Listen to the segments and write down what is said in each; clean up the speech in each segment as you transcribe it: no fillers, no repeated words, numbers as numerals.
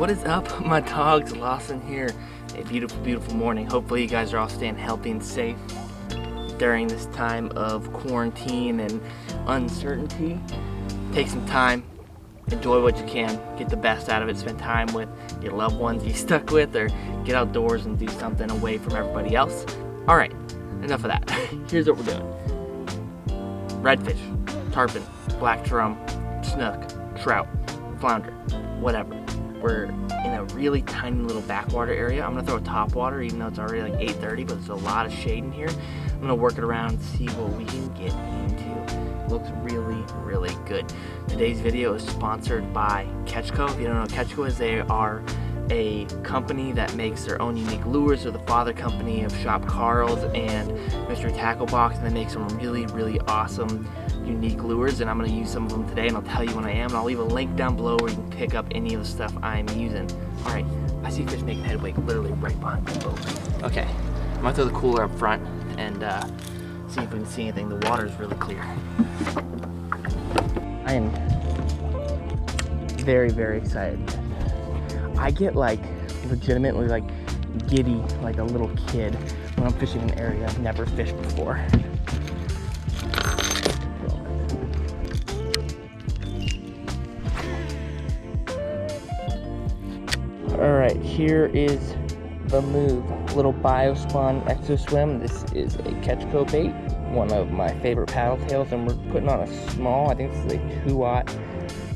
What is up, my dogs? Lawson here. A beautiful, beautiful morning. Hopefully you guys are all staying healthy and safe during this time of quarantine and uncertainty. Take some time, enjoy what you can, get the best out of it, spend time with your loved ones you're stuck with, or get outdoors and do something away from everybody else. All right, enough of that. Here's what we're doing. Redfish, tarpon, black drum, snook, trout, flounder, whatever. We're in a really tiny little backwater area. I'm gonna throw a top water even though it's already like 8:30, but there's a lot of shade in here. I'm gonna work it around and see what we can get into. It looks really, really good. Today's video is sponsored by Catchco. If you don't know what Catchco is, they are a company that makes their own unique lures. They're the father company of Shop Carl's and Mystery Tackle Box, and they make some really, really awesome unique lures, and I'm going to use some of them today, and I'll tell you when I am, and I'll leave a link down below where you can pick up any of the stuff I'm using. Alright, I see fish making headway literally right behind my boat. Okay, I'm going to throw the cooler up front and see if we can see anything. The water is really clear. I am very, very excited. I get like legitimately like giddy like a little kid when I'm fishing an area I've never fished before. Alright, here is the move. Little Biospawn Exo Swim. This is a Catchco bait, one of my favorite paddle tails, and we're putting on a small, I think this is a 2-aught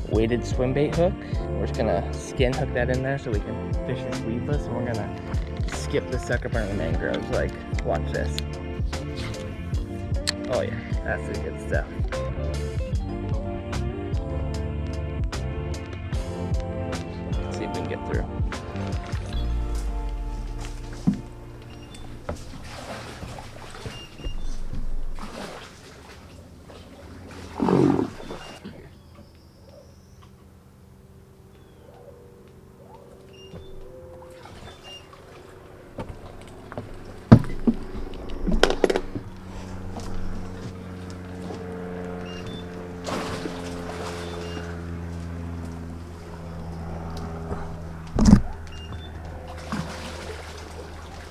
weighted swim bait hook. We're just gonna skin hook that in there so we can fish this weedless, and we're gonna skip the sucker burn the mangroves. Like, watch this. Oh yeah, that's the good stuff. Let's see if we can get through.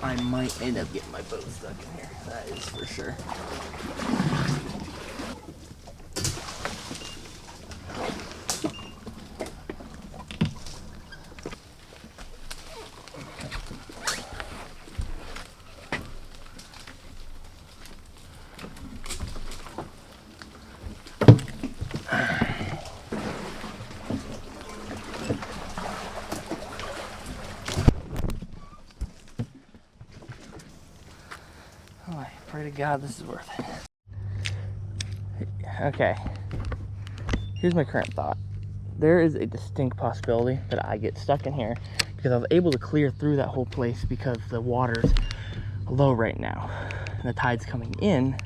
I might end up getting my boat stuck in here, that is for sure. Oh, I pray to God this is worth it. Okay, here's my current thought. There is a distinct possibility that I get stuck in here because I was able to clear through that whole place because the water's low right now and the tide's coming in,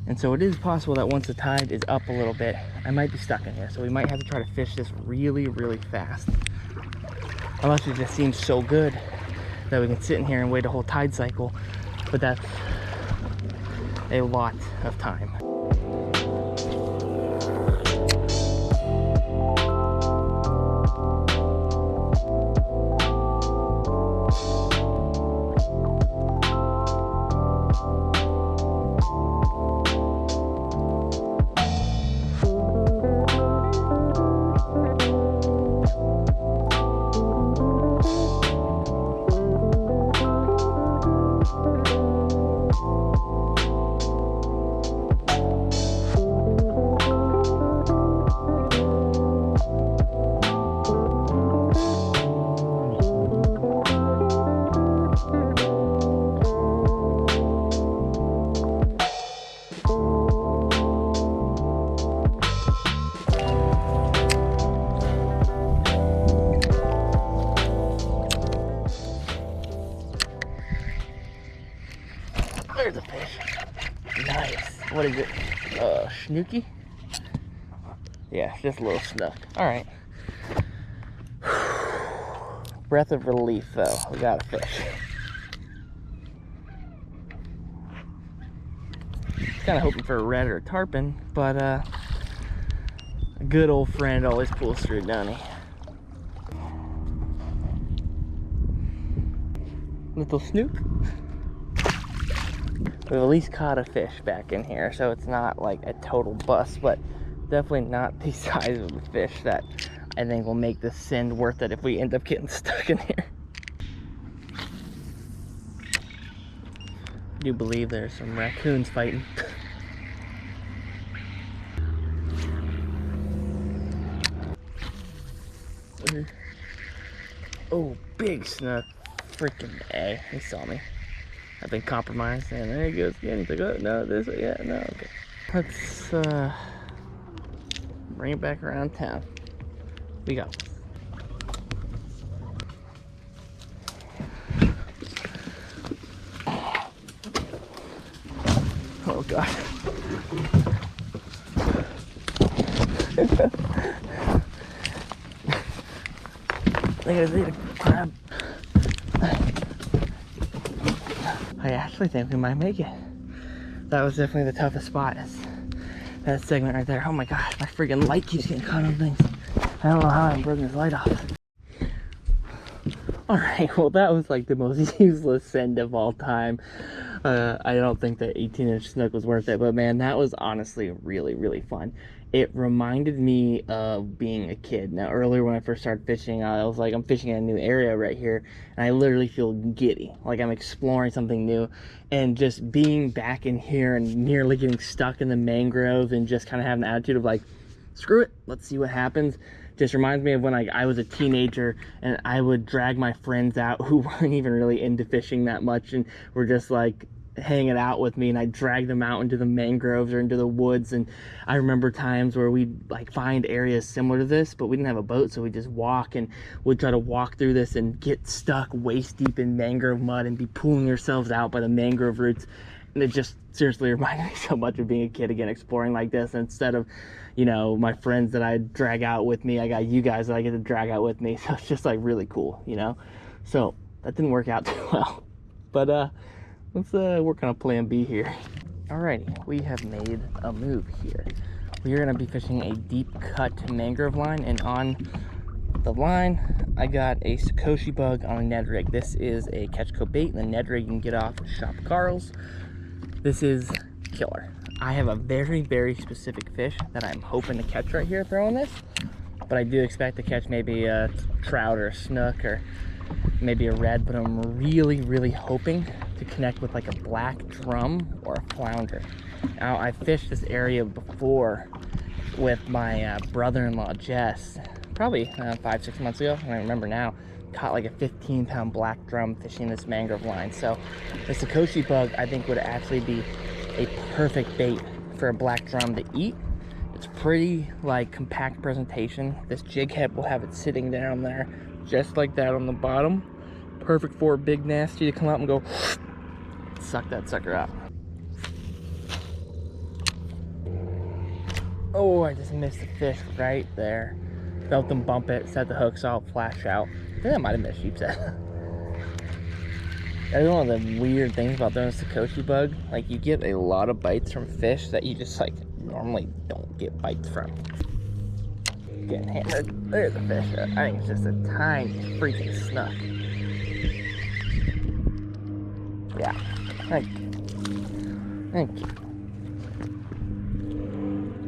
and so it is possible that once the tide is up a little bit, I might be stuck in here. So we might have to try to fish this really, really fast, unless it just seems so good that we can sit in here and wait a whole tide cycle, but that's a lot of time. There's a fish. Nice. What is it? Snooky? Yeah, just a little snook. Alright. Breath of relief though. We got a fish. Kind of hoping for a red or a tarpon, but a good old friend always pulls through, doesn't he? Little snook. We've at least caught a fish back in here, so it's not like a total bust, but definitely not the size of the fish that I think will make the send worth it if we end up getting stuck in here. I do believe there's some raccoons fighting. Oh, big snook. Freaking A. He saw me. I've been compromised, and there he goes again. He's like, oh, no, this, yeah, no, okay. Let's bring it back around town. We got oh, God. I gotta need a crab. I actually think we might make it. That was definitely the toughest spot. That segment right there. Oh my gosh, my freaking light keeps getting caught on things. I don't know how I'm broken this light off. Alright, well that was like the most useless send of all time. I don't think the 18-inch snook was worth it, but man, that was honestly really, really fun. It reminded me of being a kid. Now, earlier when I first started fishing, I was like, I'm fishing in a new area right here, and I literally feel giddy, like I'm exploring something new, and just being back in here and nearly getting stuck in the mangroves and just kind of having an attitude of like, screw it, let's see what happens. Just reminds me of when I was a teenager and I would drag my friends out who weren't even really into fishing that much and were just like hanging out with me, and I'd drag them out into the mangroves or into the woods. And I remember times where we'd like find areas similar to this, but we didn't have a boat, so we'd just walk, and we'd try to walk through this and get stuck waist deep in mangrove mud and be pulling ourselves out by the mangrove roots. And it just seriously reminded me so much of being a kid again, exploring like this. And instead of, you know, my friends that I drag out with me, I got you guys that I get to drag out with me. So it's just like really cool, you know. So that didn't work out too well, but let's work on a plan B here. Alrighty, we have made a move here. We are gonna be fishing a deep cut mangrove line, and on the line I got a Sakoshi bug on a Ned rig. This is a catch co bait, and the Ned rig you can get off Shop Carl's. This is killer. I have a very, very specific fish that I'm hoping to catch right here throwing this, but I do expect to catch maybe a trout or a snook or maybe a red, but I'm really, really hoping to connect with like a black drum or a flounder. Now, I fished this area before with my brother-in-law, Jess, probably 5-6 months ago, and I remember now, caught like a 15-pound black drum fishing this mangrove line. So the Sakoshi bug, I think, would actually be a perfect bait for a black drum to eat. It's pretty like compact presentation. This jig head will have it sitting down there just like that on the bottom. Perfect for a big nasty to come out and go suck that sucker out. Oh, I just missed the fish right there. Felt them bump it, set the hook, saw it flash out. I think I might have missed sheep's head. That is one of the weird things about throwing a Sakoshi bug. Like, you get a lot of bites from fish that you just like normally don't get bites from. Getting hammered. There's a fish. I think it's just a tiny freaking snook. Yeah. Thank you. Thank you.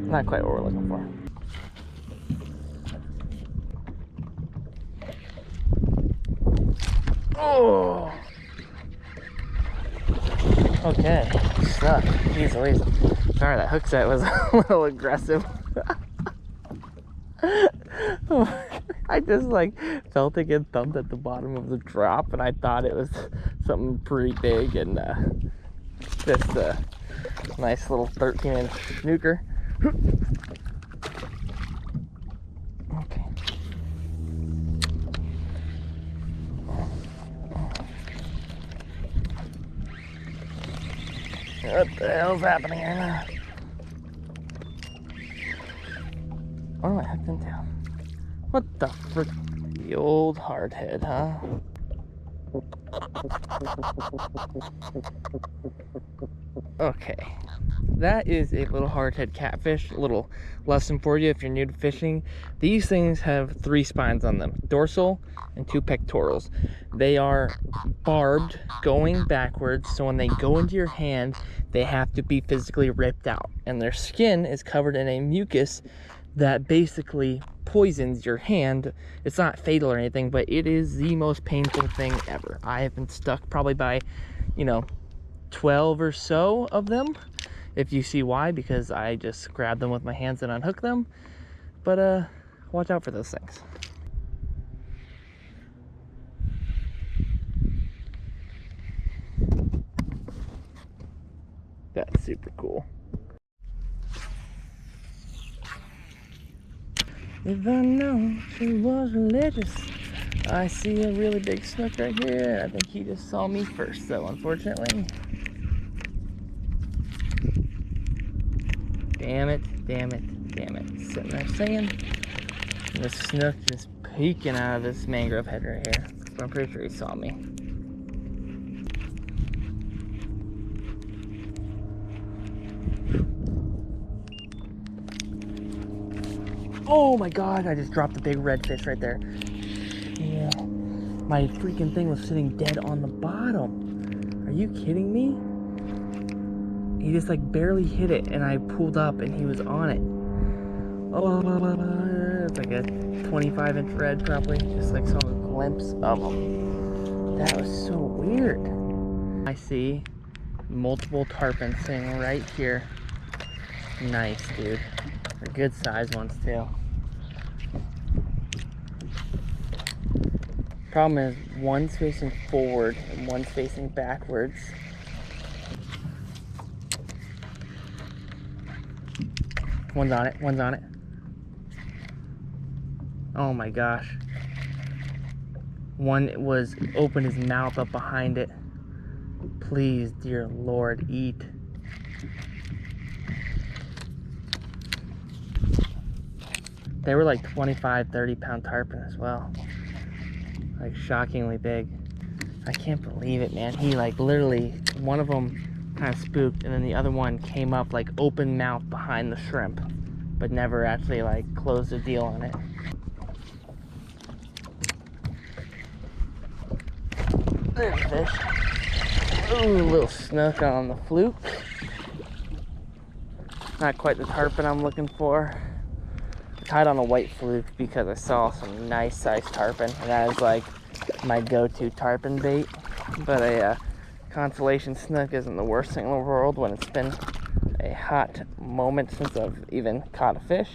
Not quite what we're looking for. Oh! Okay, stuck. Jeez Louise. Sorry, that hook set was a little aggressive. I just like felt it get thumped at the bottom of the drop, and I thought it was something pretty big, and just a nice little 13-inch snooker. Okay. What the hell's happening here now? What am I hooked into? What the frick? The old hardhead, huh? Okay. That is a little hardhead catfish. A little lesson for you if you're new to fishing. These things have 3 spines on them, dorsal and 2 pectorals. They are barbed going backwards, so when they go into your hand, they have to be physically ripped out. And their skin is covered in a mucus that basically poisons your hand. It's not fatal or anything, but it is the most painful thing ever. I have been stuck probably by, 12 or so of them. If you see why, because I just grab them with my hands and unhook them. But watch out for those things. That's super cool. If I know she was religious. I see a really big snook right here. I think he just saw me first, though, unfortunately. Damn it, damn it, damn it. Sitting there singing. And the snook just peeking out of this mangrove head right here. So I'm pretty sure he saw me. Oh my god, I just dropped a big red fish right there. Yeah. My freaking thing was sitting dead on the bottom. Are you kidding me? He just like barely hit it and I pulled up and he was on it. Oh, it's like a 25-inch red probably. Just like saw a glimpse of him. That was so weird. I see multiple tarpon sitting right here. Nice, dude. They're good sized ones too. Problem is, one's facing forward and one's facing backwards. One's on it, one's on it. Oh my gosh. One was open his mouth up behind it. Please, dear Lord, eat. They were like 25, 30-pound tarpon as well. Like shockingly big. I can't believe it, man. He like literally, one of them kind of spooked and then the other one came up like open mouth behind the shrimp, but never actually like closed the deal on it. There's a fish. Ooh, a little snook on the fluke. Not quite the tarpon I'm looking for. I tied on a white fluke because I saw some nice sized tarpon, and that is like my go-to tarpon bait. But a consolation snook isn't the worst thing in the world when it's been a hot moment since I've even caught a fish.